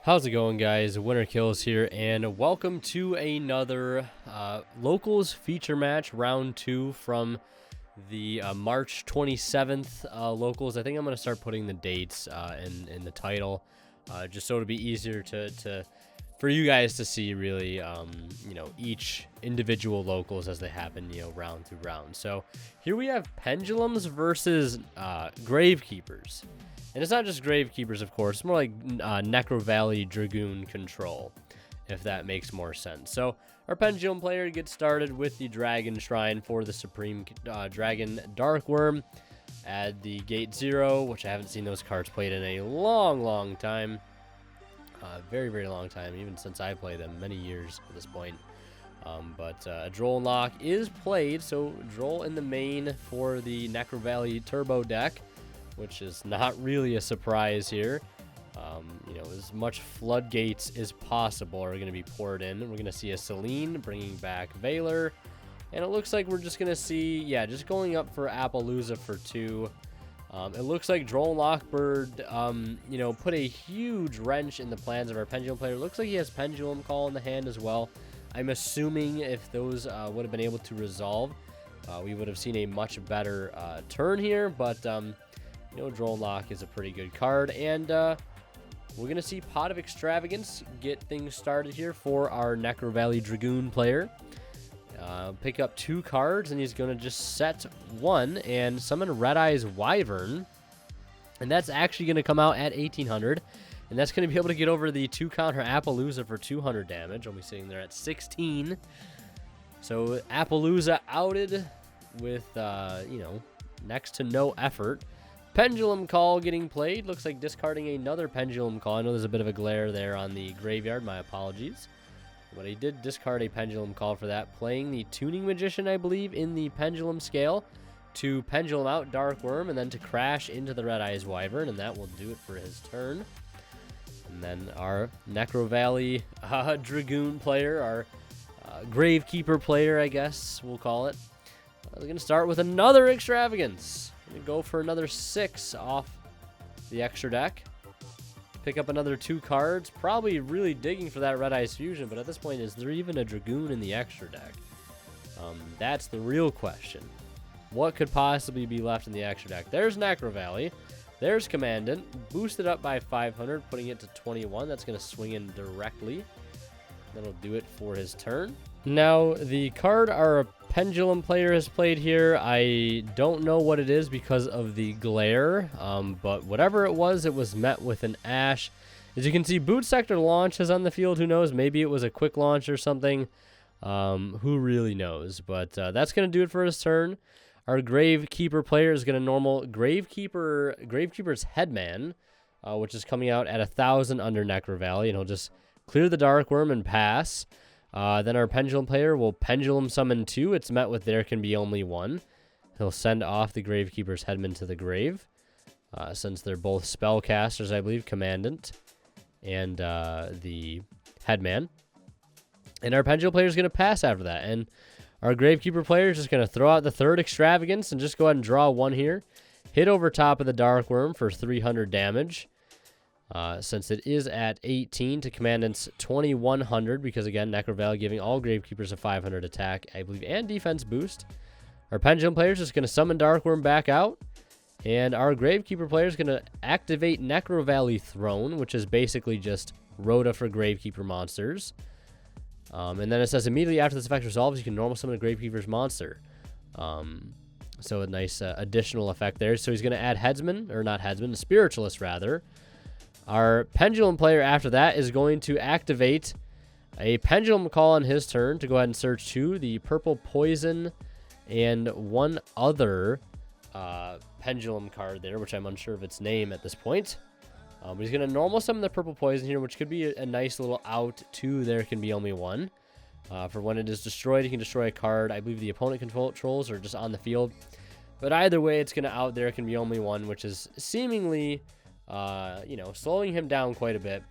How's it going, guys? Winner Kills here, and welcome to another locals feature match, round 2 from the March 27th locals. I think I'm going to start putting the dates in the title, just so it'll be easier for you guys to see really, each individual locals as they happen, round through round. So here we have Pendulums versus Gravekeepers. And it's not just Gravekeepers, of course. It's more like Necro Valley Dragoon Control, if that makes more sense. So our Pendulum player gets started with the Dragon Shrine for the Supreme Dragon Dark Worm. Add the Gate 0, which I haven't seen those cards played in a long time. Very, very long time, even since I played them, many years at this point. But a Droll and Lock is played, so Droll in the main for the Necro Valley Turbo deck, which is not really a surprise here. As much floodgates as possible are going to be poured in. We're going to see a Celine bringing back Valor. And it looks like we're just going to see, just going up for Appaloosa for 2. It looks like Droll and Lockbird, put a huge wrench in the plans of our Pendulum player. It looks like he has Pendulum Call in the hand as well. I'm assuming if those would have been able to resolve, we would have seen a much better turn here. But Droll and Lock is a pretty good card, and we're going to see Pot of Extravagance get things started here for our Necro Valley Dragoon player. Pick up 2 cards, and he's going to just set 1 and summon Red Eye's Wyvern, and that's actually going to come out at 1800, and that's going to be able to get over the 2-counter Appaloosa for 200 damage. I'll be sitting there at 16. So Appaloosa outed with, next to no effort. Pendulum Call getting played. Looks like discarding another Pendulum Call. I know there's a bit of a glare there on the graveyard. My apologies. But he did discard a Pendulum Call for that. Playing the Tuning Magician, I believe, in the Pendulum scale to Pendulum out Dark Worm and then to crash into the Red Eyes Wyvern. And that will do it for his turn. And then our Necro Valley Dragoon player, our Gravekeeper player, I guess we'll call it. We're going to start with another Extravagance. Going to go for another 6 off the extra deck. Pick up another 2 cards. Probably really digging for that Red Eyes Fusion, but at this point, is there even a Dragoon in the extra deck? That's the real question. What could possibly be left in the extra deck? There's Necro Valley. There's Commandant. Boosted up by 500, putting it to 21. That's going to swing in directly. That'll do it for his turn. Now, the card our Pendulum player has played here, I don't know what it is because of the glare, but whatever it was met with an Ash. As you can see, Boot Sector launch is on the field. Who knows? Maybe it was a quick launch or something. Who really knows? But that's going to do it for his turn. Our Gravekeeper player is going to normal Gravekeeper's Headman, which is coming out at 1,000 under Necro Valley, and he'll just clear the Dark Worm and pass. Then our Pendulum player will Pendulum summon 2. It's met with there can be only 1. He'll send off the Gravekeeper's Headman to the grave, since they're both spellcasters, I believe, Commandant and the Headman. And our Pendulum player is going to pass after that. And our Gravekeeper player is just going to throw out the 3rd Extravagance and just go ahead and draw 1 here. Hit over top of the Dark Worm for 300 damage. Since it is at 18 to Commandant's 2100, because again, Necro Valley giving all Gravekeepers a 500 attack, I believe, and defense boost. Our Pendulum player is just going to summon Dark Worm back out, and our Gravekeeper player is going to activate Necro Valley Throne, which is basically just Rhoda for Gravekeeper monsters. And then it says immediately after this effect resolves, you can normal summon a Gravekeeper's monster. So a nice additional effect there. So he's going to add Headsman, or not Headsman, Spiritualist rather. Our Pendulum player after that is going to activate a Pendulum Call on his turn to go ahead and search 2, the Purple Poison, and 1 other Pendulum card there, which I'm unsure of its name at this point. But he's going to normal summon the Purple Poison here, which could be a nice little out to there can be only 1. For when it is destroyed, you can destroy a card. I believe the opponent controls are just on the field. But either way, it's going to out there can be only 1, which is seemingly slowing him down quite a bit.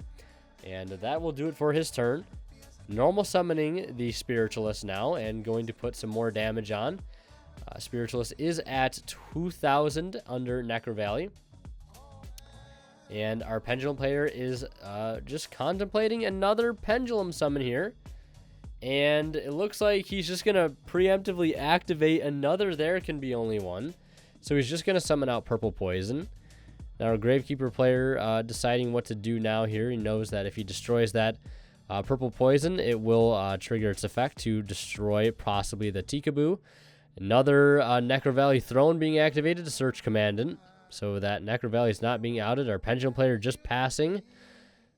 And that will do it for his turn. Normal summoning the Spiritualist now and going to put some more damage on. Spiritualist is at 2,000 under Necro Valley. And our Pendulum player is just contemplating another Pendulum summon here. And it looks like he's just going to preemptively activate another There Can Be Only One. So he's just going to summon out Purple Poison. Now our Gravekeeper player deciding what to do now here. He knows that if he destroys that Purple Poison, it will trigger its effect to destroy possibly the Tikaboo. Another Necro Valley Throne being activated to search Commandant. So that Necro Valley is not being outed. Our Pendulum player just passing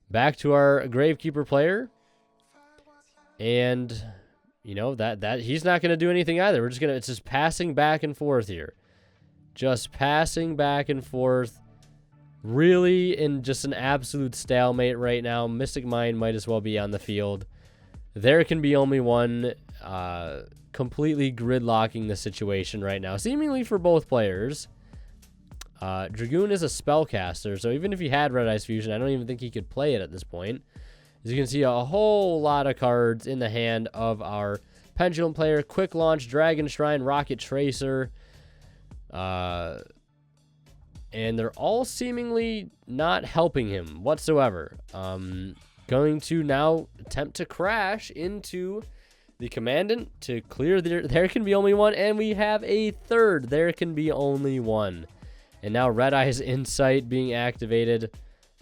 back to our Gravekeeper player. And, you know, that he's not going to do anything either. It's just passing back and forth here. Just passing back and forth. Really in just an absolute stalemate right now. Mystic Mind might as well be on the field. There Can Be Only One. Completely gridlocking the situation right now. Seemingly for both players. Dragoon is a spellcaster, so even if he had Red Eyes Fusion, I don't even think he could play it at this point. As you can see, a whole lot of cards in the hand of our Pendulum player. Quick Launch, Dragon Shrine, Rocket Tracer. And they're all seemingly not helping him whatsoever. Going to now attempt to crash into the Commandant to clear There Can Be Only One. And we have a third There Can Be Only One. And now Red Eyes Insight being activated.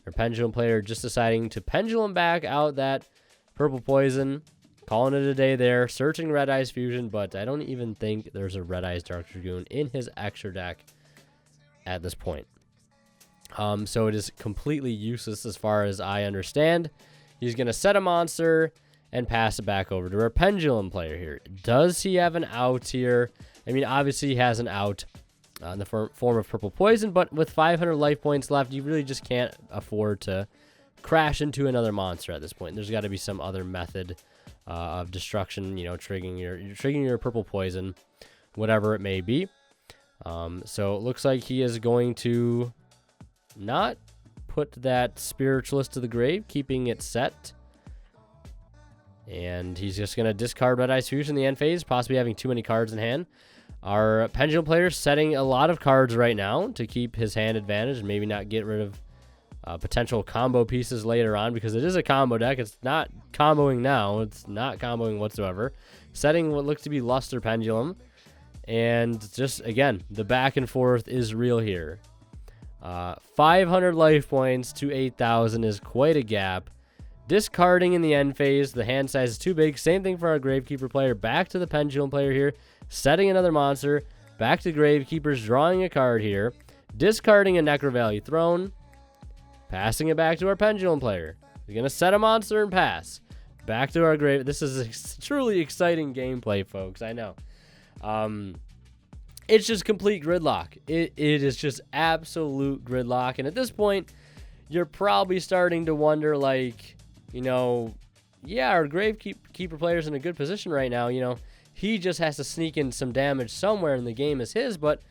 Our Pendulum player just deciding to Pendulum back out that Purple Poison. Calling it a day there. Searching Red Eyes Fusion, but I don't even think there's a Red Eyes Dark Dragoon in his extra deck at this point. So it is completely useless as far as I understand. He's going to set a monster and pass it back over to our Pendulum player here. Does he have an out here? I mean, obviously he has an out. In the form of Purple Poison, but with 500 life points left, you really just can't afford to crash into another monster at this point. There's got to be some other method of destruction, you know, triggering your Purple Poison, whatever it may be. So it looks like he is going to not put that Spiritualist to the grave, keeping it set. And he's just going to discard Red Eyes Fusion in the end phase, possibly having too many cards in hand. Our Pendulum player setting a lot of cards right now to keep his hand advantage and maybe not get rid of potential combo pieces later on, because it is a combo deck. It's not comboing now. It's not comboing whatsoever. Setting what looks to be Luster Pendulum. And just, again, the back and forth is real here. 500 life points to 8,000 is quite a gap. Discarding in the end phase. The hand size is too big. Same thing for our Gravekeeper player. Back to the Pendulum player here. Setting another monster. Back to Gravekeepers. Drawing a card here. Discarding a Necro Valley Throne. Passing it back to our Pendulum player. We're going to set a monster and pass. Back to our Grave. This is a truly exciting gameplay, folks. I know. It's just complete gridlock. It is just absolute gridlock. And at this point, you're probably starting to wonder, like, you know, yeah, our Gravekeeper player's in a good position right now. You know, he just has to sneak in some damage somewhere and the game is his. But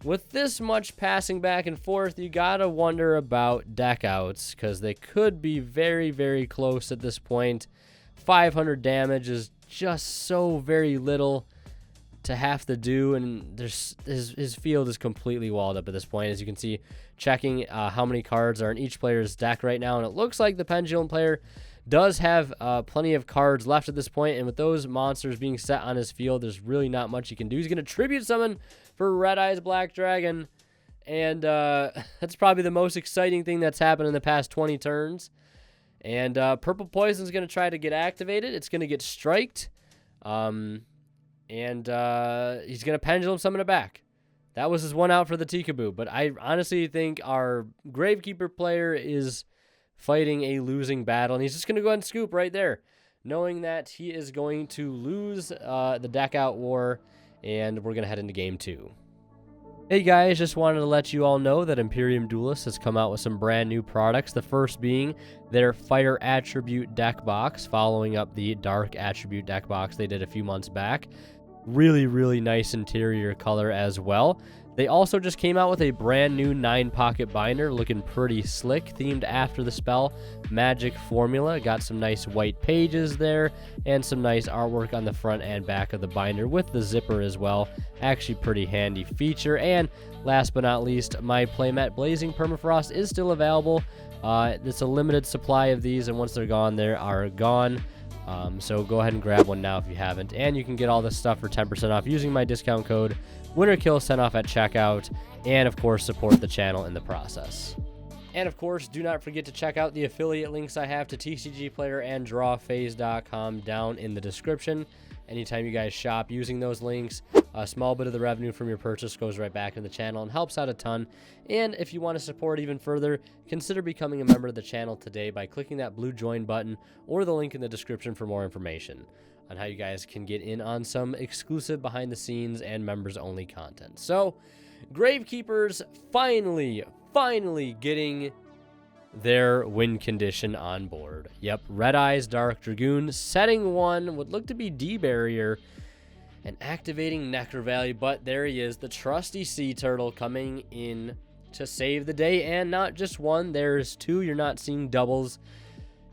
with this much passing back and forth, you gotta wonder about deck outs, because they could be very, very close at this point. 500 damage is just so very little to have to do, and his field is completely walled up at this point. As you can see, checking how many cards are in each player's deck right now, and it looks like the Pendulum player does have plenty of cards left at this point, and with those monsters being set on his field, there's really not much he can do. He's going to tribute summon for Red Eyes Black Dragon, and that's probably the most exciting thing that's happened in the past 20 turns. And Purple Poison is going to try to get activated. It's going to get striked. And he's going to Pendulum summon it back. That was his one out for the Tikaboo. But I honestly think our Gravekeeper player is fighting a losing battle. And he's just going to go ahead and scoop right there, knowing that he is going to lose the deck out war. And we're going to head into game 2. Hey guys, just wanted to let you all know that Imperium Duelist has come out with some brand new products. The first being their Fire Attribute deck box, following up the Dark Attribute deck box they did a few months back. Really, really nice interior color as well. They also just came out with a brand new 9-pocket binder, looking pretty slick, themed after the spell Magic Formula. Got some nice white pages there and some nice artwork on the front and back of the binder with the zipper as well. Actually pretty handy feature. And last but not least, my playmat Blazing Permafrost is still available. It's a limited supply of these, and once they're gone, they are gone. So go ahead and grab one now if you haven't. And you can get all this stuff for 10% off using my discount code WinterKill sent off at checkout, and of course support the channel in the process. And of course, do not forget to check out the affiliate links I have to TCG Player and DrawPhase.com down in the description. Anytime you guys shop using those links, a small bit of the revenue from your purchase goes right back into the channel and helps out a ton. And if you want to support even further, consider becoming a member of the channel today by clicking that blue join button or the link in the description for more information on how you guys can get in on some exclusive behind the scenes and members only content. So, Gravekeepers finally getting their win condition on board. Yep, Red Eyes Dark Dragoon, setting 1, would look to be D-Barrier, and activating Necro Valley, but there he is, the trusty Sea Turtle coming in to save the day, and not just one, there's 2, you're not seeing doubles.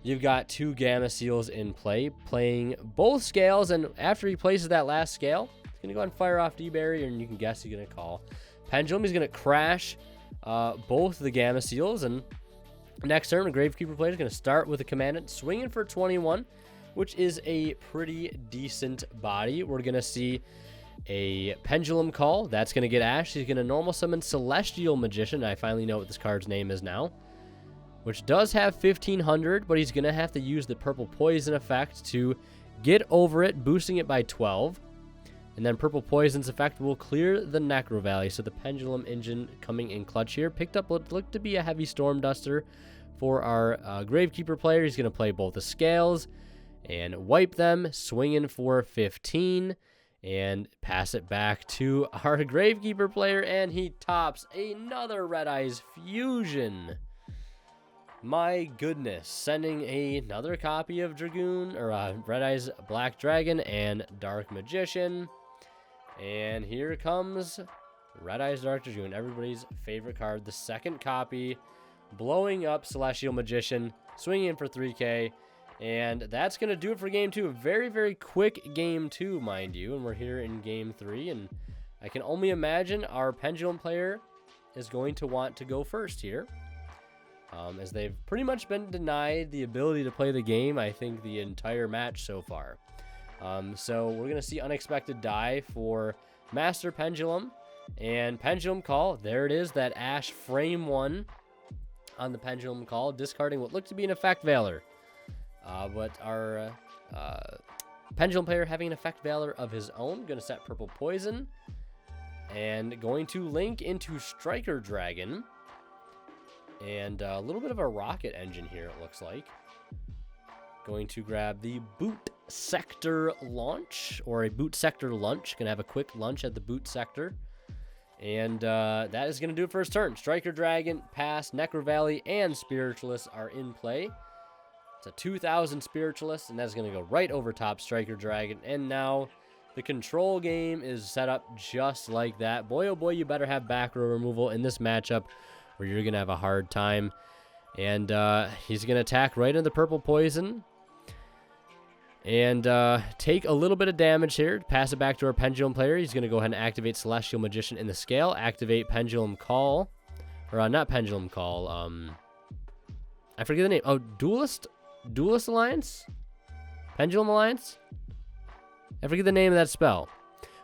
You've got 2 Gamma Seals in play, playing both scales, and after he places that last scale, he's going to go ahead and fire off D-Barrier, and you can guess he's going to call Pendulum. He's going to crash both the Gamma Seals, and next turn, the Gravekeeper player is going to start with a Commandant, swinging for 21, which is a pretty decent body. We're going to see a Pendulum call. That's going to get Ash. He's going to normal summon Celestial Magician. I finally know what this card's name is now, which does have 1500, but he's going to have to use the Purple Poison effect to get over it, boosting it by 12. And then Purple Poison's effect will clear the Necro Valley. So the Pendulum engine coming in clutch here. Picked up what looked to be a heavy Storm Duster for our Gravekeeper player. He's going to play both the scales and wipe them, swinging for 15. And pass it back to our Gravekeeper player. And he tops another Red Eyes Fusion. My goodness, sending another copy of Dragoon, or Red Eyes Black Dragon and Dark Magician. And here comes Red Eyes Dark Dragoon, everybody's favorite card. The second copy, blowing up Celestial Magician, swinging in for 3K. And that's going to do it for Game 2. A very, very quick Game 2, mind you. And we're here in Game 3. And I can only imagine our Pendulum player is going to want to go first here. As they've pretty much been denied the ability to play the game, I think, the entire match so far. So we're going to see Unexpected Die for Master Pendulum. And Pendulum Call, there it is, that Ash frame 1 on the Pendulum Call, discarding what looked to be an Effect Veiler. But our Pendulum player having an Effect Veiler of his own, going to set Purple Poison. And going to link into Striker Dragon. And a little bit of a rocket engine here, it looks like. Going to grab the Boot Sector Launch, or a Boot Sector Lunch. Going to have a quick lunch at the Boot Sector. And that is going to do it for his turn. Striker Dragon, Pass, Necro Valley, and Spiritualist are in play. It's a 2000 Spiritualist, and that's going to go right over top Striker Dragon. And now the control game is set up just like that. Boy, oh boy, you better have back row removal in this matchup, where you're going to have a hard time. And he's going to attack right into the Purple Poison. And take a little bit of damage here. Pass it back to our Pendulum player. He's going to go ahead and activate Celestial Magician in the scale. Activate Pendulum Call. Or not Pendulum Call. I forget the name. Oh, Duelist Alliance? Pendulum Alliance? I forget the name of that spell.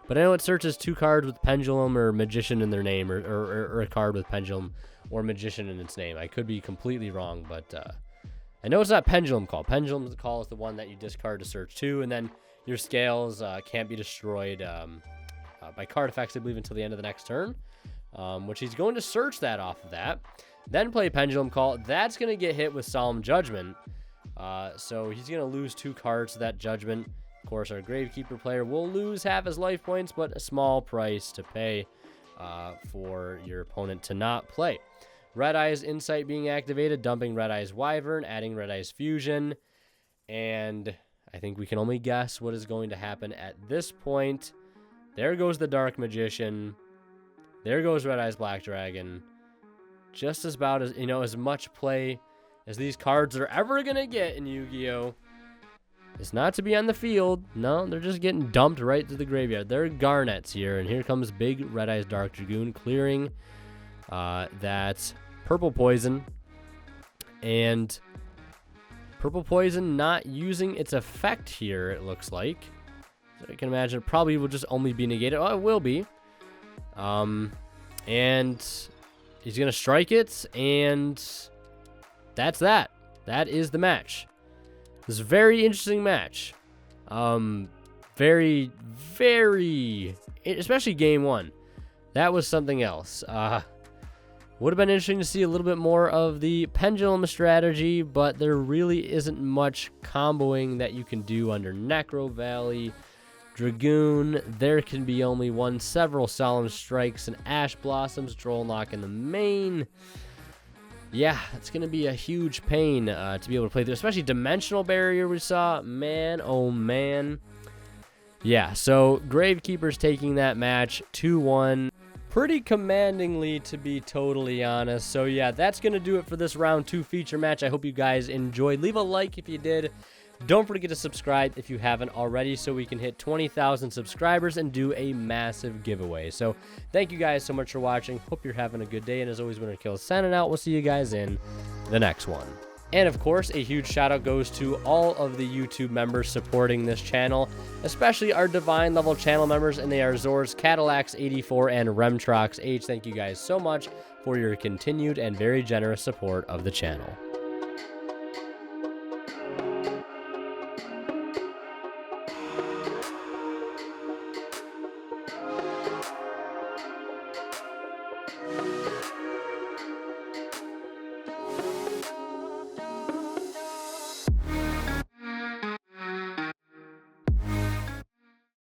But I know it searches 2 cards with Pendulum or Magician in their name, or a card with Pendulum or Magician in its name. I could be completely wrong, but I know it's not Pendulum Call. Pendulum Call is the one that you discard to search 2, and then your scales can't be destroyed by card effects, I believe, until the end of the next turn, which he's going to search that off of that. Then play Pendulum Call. That's going to get hit with Solemn Judgment, so he's going to lose 2 cards to that Judgment. Of course, our Gravekeeper player will lose half his life points, but a small price to pay for your opponent to not play. Red Eyes Insight being activated, dumping Red Eyes Wyvern, adding Red Eyes Fusion, and I think we can only guess what is going to happen at this point. There goes the Dark Magician. There goes Red Eyes Black Dragon. Just as about as, as much play as these cards are ever going to get in Yu-Gi-Oh! It's not to be on the field. No, they're just getting dumped right to the graveyard. They're Garnets here, and here comes big Red Eyes Dark Dragoon clearing that Purple Poison. And Purple Poison not using its effect here, it looks like. So I can imagine it probably will just only be negated. Oh, it will be. And he's going to strike it, and that's that. That is the match. This is a very interesting match. Very, especially game one. That was something else. Would have been interesting to see a little bit more of the Pendulum strategy, but there really isn't much comboing that you can do under Necro Valley. Dragoon, there can be only one, several Solemn Strikes, and Ash Blossoms, Droll Knock in the main. Yeah, it's going to be a huge pain to be able to play through, especially Dimensional Barrier we saw. Man, oh man. Yeah, so Gravekeeper's taking that match 2-1. Pretty commandingly, to be totally honest. So yeah, that's going to do it for this round 2 feature match. I hope you guys enjoyed. Leave a like if you did. Don't forget to subscribe if you haven't already so we can hit 20,000 subscribers and do a massive giveaway. So thank you guys so much for watching. Hope you're having a good day. And as always, Winner Kills signing out. We'll see you guys in the next one. And of course, a huge shout out goes to all of the YouTube members supporting this channel, especially our Divine level channel members, and they are Zors, Cadillacs84, and Remtrox H. Thank you guys so much for your continued and very generous support of the channel.